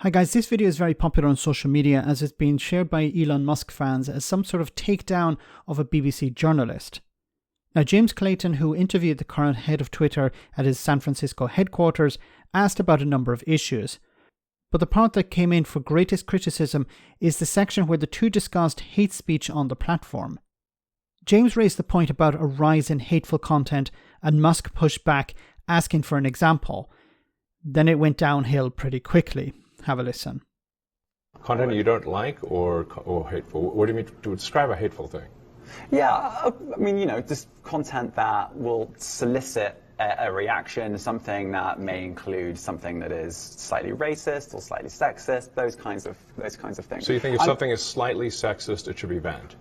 Hi guys, this video is very popular on social media as it's been shared by Elon Musk fans as some sort of takedown of a BBC journalist. Now, James Clayton, who interviewed the current head of Twitter at his San Francisco headquarters, asked about a number of issues. But the part that came in for greatest criticism is the section where the two discussed hate speech on the platform. James raised the point about a rise in hateful content and Musk pushed back, asking for an example. Then it went downhill pretty quickly. Have a listen. Content you don't like or hateful? What do you mean to describe a hateful thing? Yeah, I mean, just content that will solicit a reaction, something that may include something that is slightly racist or slightly sexist, those kinds of things. So you think if something is slightly sexist, it should be banned?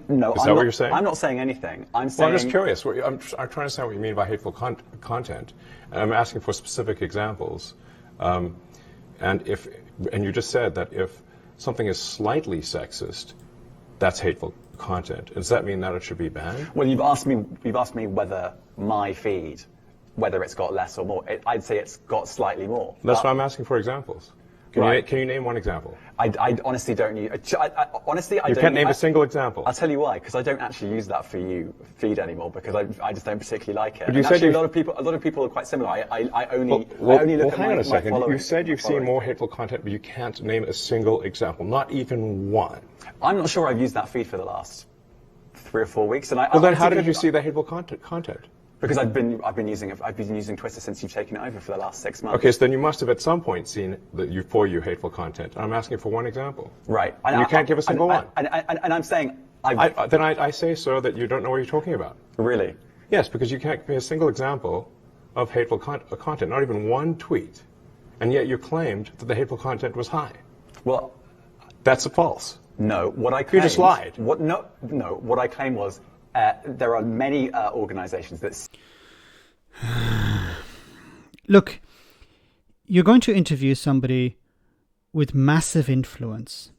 No, is that what you're saying? I'm not saying anything. I'm just curious. I'm trying to understand what you mean by hateful content. And I'm asking for specific examples. And you just said that if something is slightly sexist, that's hateful content. Does that mean that it should be banned? Well, you've asked me whether my feed, whether it's got less or more. I'd say it's got slightly more. That's why I'm asking for examples. Can you name one example? I honestly don't use. Honestly, I don't. You can't name a single example. I'll tell you why. Because I don't actually use that for you feed anymore. Because I just don't particularly like it. But you said actually, a lot of people are quite similar. I only look at hang on a second. My you said you've seen more hateful content, but you can't name a single example, not even one. I'm not sure I've used that feed for the last 3 or 4 weeks. And then how did you see the hateful content? Because I've been using Twitter since you've taken it over for the last 6 months. Okay, so then you must have at some point seen for you hateful content. I'm asking for one example. Right. And you can't give a single one. And I'm saying I say, sir, that you don't know what you're talking about. Really? Yes, because you can't give me a single example of hateful content, not even one tweet, and yet you claimed that the hateful content was high. Well, that's false. No, what I claimed... You just lied. What I claimed was there are many organizations that... Look, you're going to interview somebody with massive influence.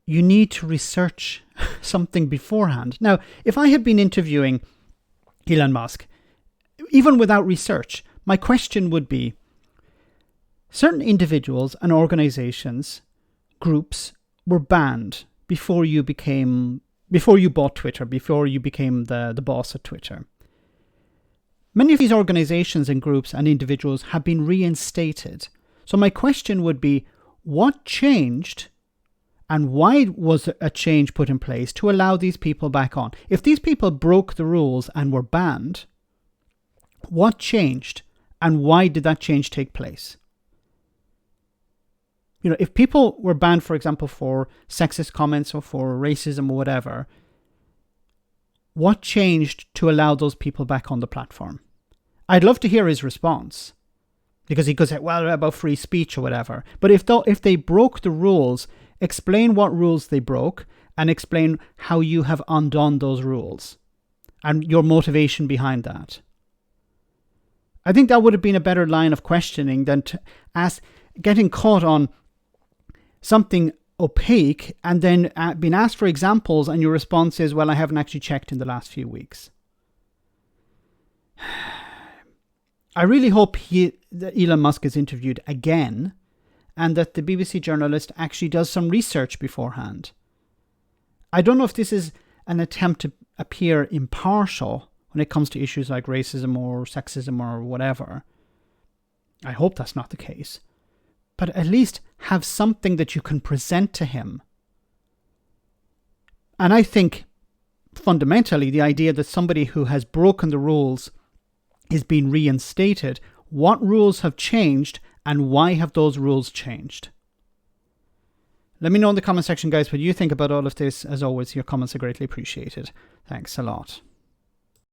You need to research something beforehand. Now, if I had been interviewing Elon Musk, even without research, my question would be, certain individuals and organizations, groups, were banned before you bought Twitter, before you became the boss at Twitter. Many of these organizations and groups and individuals have been reinstated. So my question would be, what changed and why was a change put in place to allow these people back on? If these people broke the rules and were banned, what changed and why did that change take place? If people were banned, for example, for sexist comments or for racism or whatever, what changed to allow those people back on the platform? I'd love to hear his response, because he could say, well, about free speech or whatever. But if they broke the rules, explain what rules they broke and explain how you have undone those rules and your motivation behind that. I think that would have been a better line of questioning than to ask, getting caught on something opaque and then being asked for examples and your response is, well, I haven't actually checked in the last few weeks. I really hope that Elon Musk is interviewed again and that the BBC journalist actually does some research beforehand. I don't know if this is an attempt to appear impartial when it comes to issues like racism or sexism or whatever. I hope that's not the case. But at least have something that you can present to him. And I think fundamentally the idea that somebody who has broken the rules is being reinstated, what rules have changed and why have those rules changed? Let me know in the comment section, guys, what you think about all of this. As always, your comments are greatly appreciated. Thanks a lot.